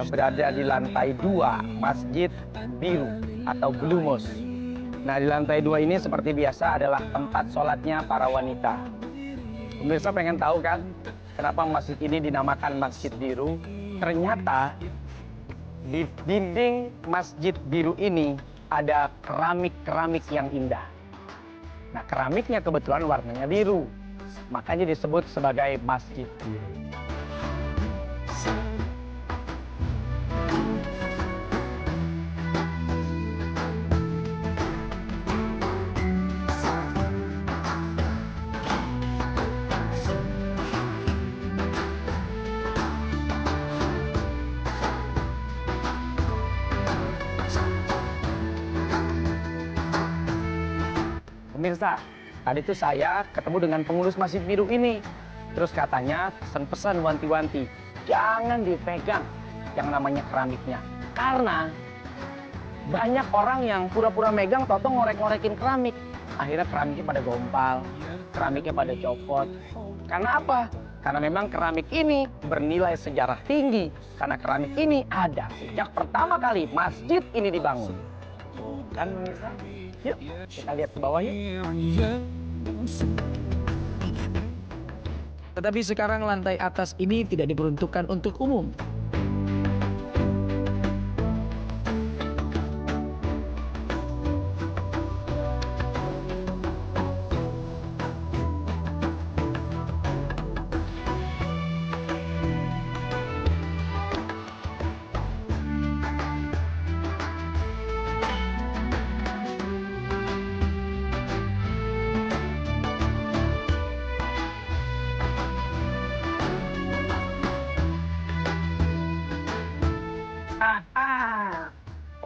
sudah berada di lantai 2 Masjid Biru atau Blue Mosque. Nah, di lantai 2 ini seperti biasa adalah tempat sholatnya para wanita. Pemirsa pengen tahu kan kenapa masjid ini dinamakan Masjid Biru? Ternyata di dinding Masjid Biru ini ada keramik-keramik yang indah. Nah, keramiknya kebetulan warnanya biru, makanya disebut sebagai Masjid Biru. Pemirsa, tadi tuh saya ketemu dengan pengurus Masjid Biru ini. Terus katanya pesan-pesan wanti-wanti, jangan dipegang yang namanya keramiknya. Karena banyak orang yang pura-pura megang, toto ngorek-ngorekin keramik. Akhirnya keramiknya pada gompal, keramiknya pada copot. Karena apa? Karena memang keramik ini bernilai sejarah tinggi. Karena keramik ini ada sejak pertama kali masjid ini dibangun. Dan pemirsa, yuk kita lihat ke bawah yuk. Tetapi sekarang lantai atas ini tidak diperuntukkan untuk umum.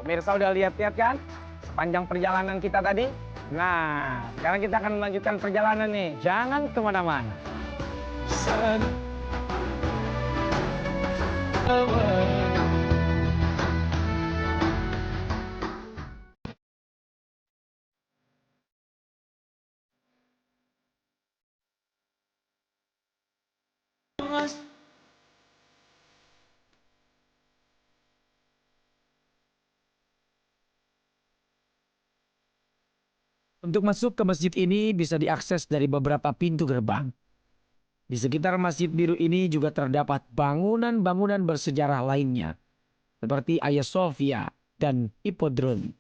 Pemirsa udah lihat-lihat kan sepanjang perjalanan kita tadi? Nah, sekarang kita akan melanjutkan perjalanan nih. Jangan kemana-mana. Untuk masuk ke masjid ini bisa diakses dari beberapa pintu gerbang. Di sekitar Masjid Biru ini juga terdapat bangunan-bangunan bersejarah lainnya, seperti Hagia Sophia dan Hippodrome.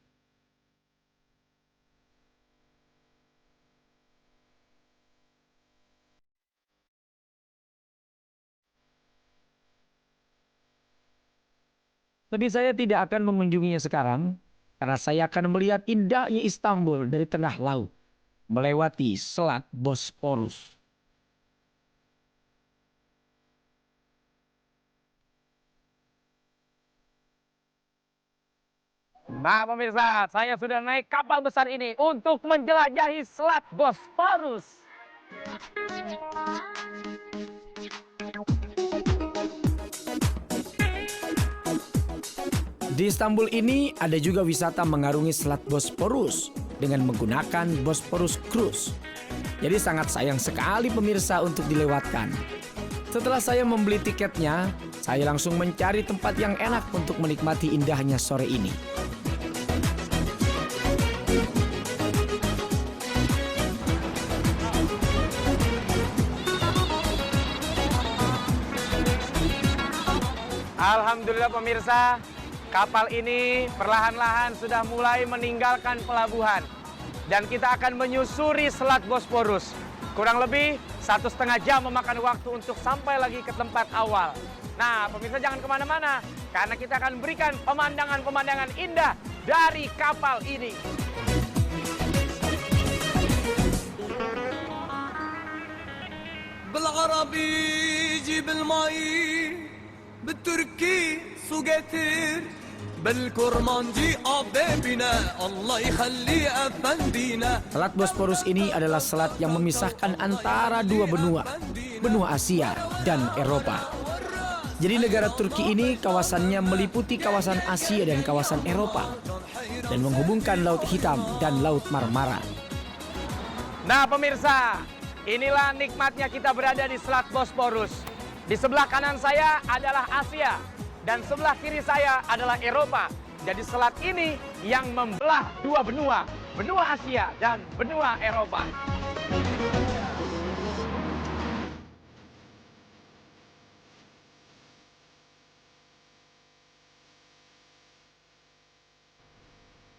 Tapi saya tidak akan mengunjunginya sekarang, karena saya akan melihat indahnya Istanbul dari tengah laut, melewati Selat Bosporus. Nah pemirsa, saya sudah naik kapal besar ini untuk menjelajahi Selat Bosporus. Di Istanbul ini ada juga wisata mengarungi Selat Bosporus dengan menggunakan Bosporus Cruise. Jadi sangat sayang sekali pemirsa untuk dilewatkan. Setelah saya membeli tiketnya, saya langsung mencari tempat yang enak untuk menikmati indahnya sore ini. Alhamdulillah pemirsa, kapal ini perlahan-lahan sudah mulai meninggalkan pelabuhan. Dan kita akan menyusuri Selat Bosporus. Kurang lebih 1,5 jam memakan waktu untuk sampai lagi ke tempat awal. Nah pemirsa jangan kemana-mana, karena kita akan berikan pemandangan-pemandangan indah dari kapal ini. بالعربي جيب المي بالتركي سو getir بالكرمانجي أبيبنا الله يخلي أفندينا. Selat Bosporus ini adalah selat yang memisahkan antara dua benua, benua Asia dan Eropa. Jadi negara Turki ini kawasannya meliputi kawasan Asia dan kawasan Eropa dan menghubungkan Laut Hitam dan Laut Marmara. Nah pemirsa, inilah nikmatnya kita berada di Selat Bosporus. Di sebelah kanan saya adalah Asia, dan sebelah kiri saya adalah Eropa. Jadi selat ini yang membelah dua benua, benua Asia dan benua Eropa.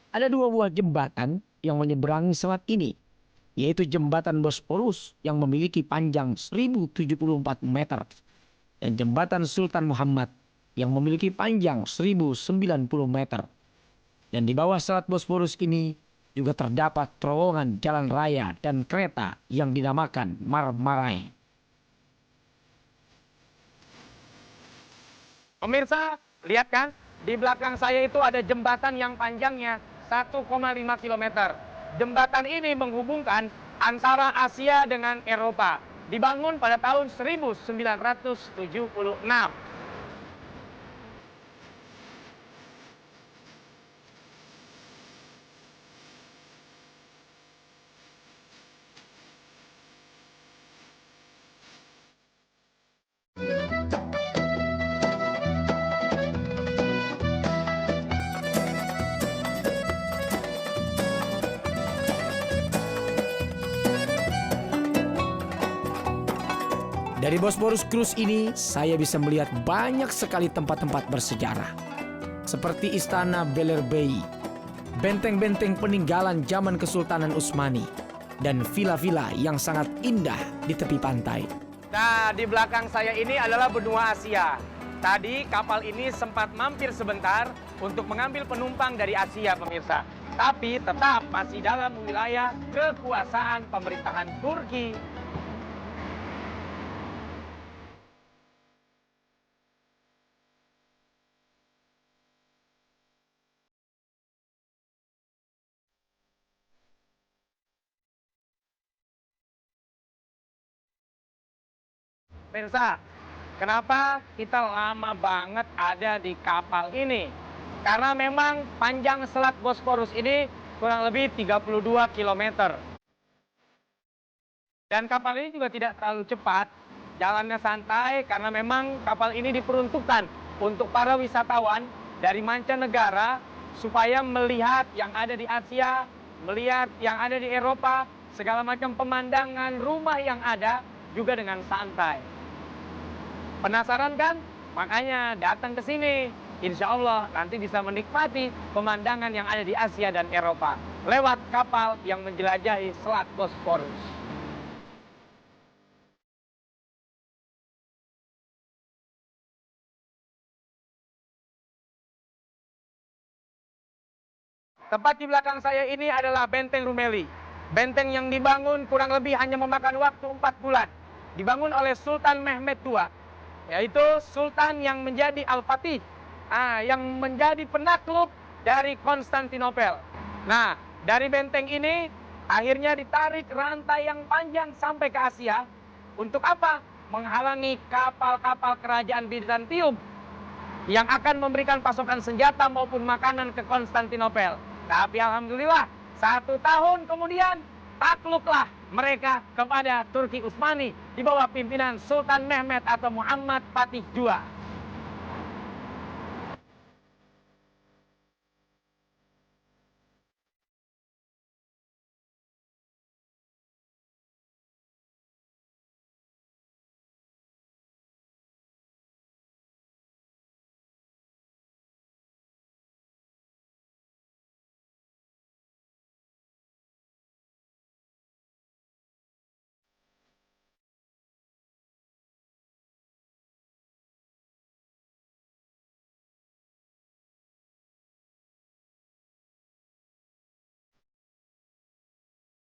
Ada dua buah jembatan yang menyeberangi selat ini, yaitu jembatan Bosporus yang memiliki panjang 1074 meter dan jembatan Sultan Muhammad yang memiliki panjang 1090 meter. Dan di bawah selat Bosporus ini juga terdapat terowongan jalan raya dan kereta yang dinamakan Marmaray. Pemirsa, lihat kan? Di belakang saya itu ada jembatan yang panjangnya 1,5 km. Jembatan ini menghubungkan antara Asia dengan Eropa. Dibangun pada tahun 1976. Dari Bosporus Cruise ini, saya bisa melihat banyak sekali tempat-tempat bersejarah. Seperti Istana Beylerbeyi, benteng-benteng peninggalan zaman Kesultanan Utsmani, dan villa-villa yang sangat indah di tepi pantai. Nah, di belakang saya ini adalah benua Asia. Tadi kapal ini sempat mampir sebentar untuk mengambil penumpang dari Asia, pemirsa. Tapi tetap masih dalam wilayah kekuasaan pemerintahan Turki. Pemirsa, kenapa kita lama banget ada di kapal ini? Karena memang panjang selat Bosporus ini kurang lebih 32 km. Dan kapal ini juga tidak terlalu cepat, jalannya santai karena memang kapal ini diperuntukkan untuk para wisatawan dari mancanegara supaya melihat yang ada di Asia, melihat yang ada di Eropa, segala macam pemandangan rumah yang ada juga dengan santai. Penasaran kan? Makanya datang ke sini. Insya Allah nanti bisa menikmati pemandangan yang ada di Asia dan Eropa lewat kapal yang menjelajahi selat Bosporus. Tepat di belakang saya ini adalah Benteng Rumeli. Benteng yang dibangun kurang lebih hanya memakan waktu 4 bulan. Dibangun oleh Sultan Mehmed II, yaitu Sultan yang menjadi Al-Fatih, yang menjadi penakluk dari Konstantinopel. Nah, dari benteng ini akhirnya ditarik rantai yang panjang sampai ke Asia. Untuk apa? Menghalangi kapal-kapal kerajaan Bizantium yang akan memberikan pasokan senjata maupun makanan ke Konstantinopel. Tapi alhamdulillah, 1 tahun kemudian takluklah mereka kepada Turki Utsmani di bawah pimpinan Sultan Mehmed atau Muhammad Fatih II.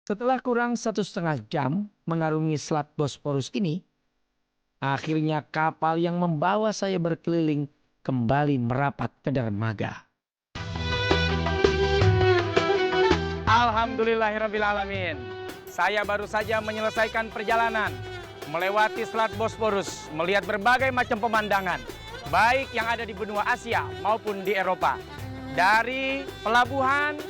Setelah kurang 1,5 jam mengarungi selat Bosporus ini, akhirnya kapal yang membawa saya berkeliling kembali merapat ke dermaga. Alhamdulillahirrabbilalamin. Saya baru saja menyelesaikan perjalanan melewati selat Bosporus, melihat berbagai macam pemandangan, baik yang ada di benua Asia maupun di Eropa. Dari pelabuhan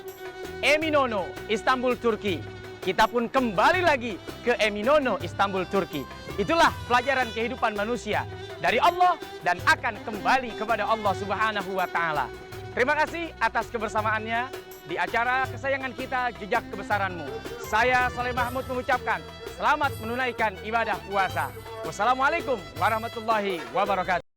Eminönü, Istanbul, Turki, kita pun kembali lagi ke ke Eminönü, Istanbul, Turki. Itulah pelajaran kehidupan manusia dari Allah dan akan kembali kepada Allah Subhanahu wa Ta'ala. Terima kasih atas kebersamaannya di acara kesayangan kita, Jejak Kebesaranmu. Saya Saleh Mahmud mengucapkan selamat menunaikan ibadah puasa. Wassalamualaikum warahmatullahi wabarakatuh.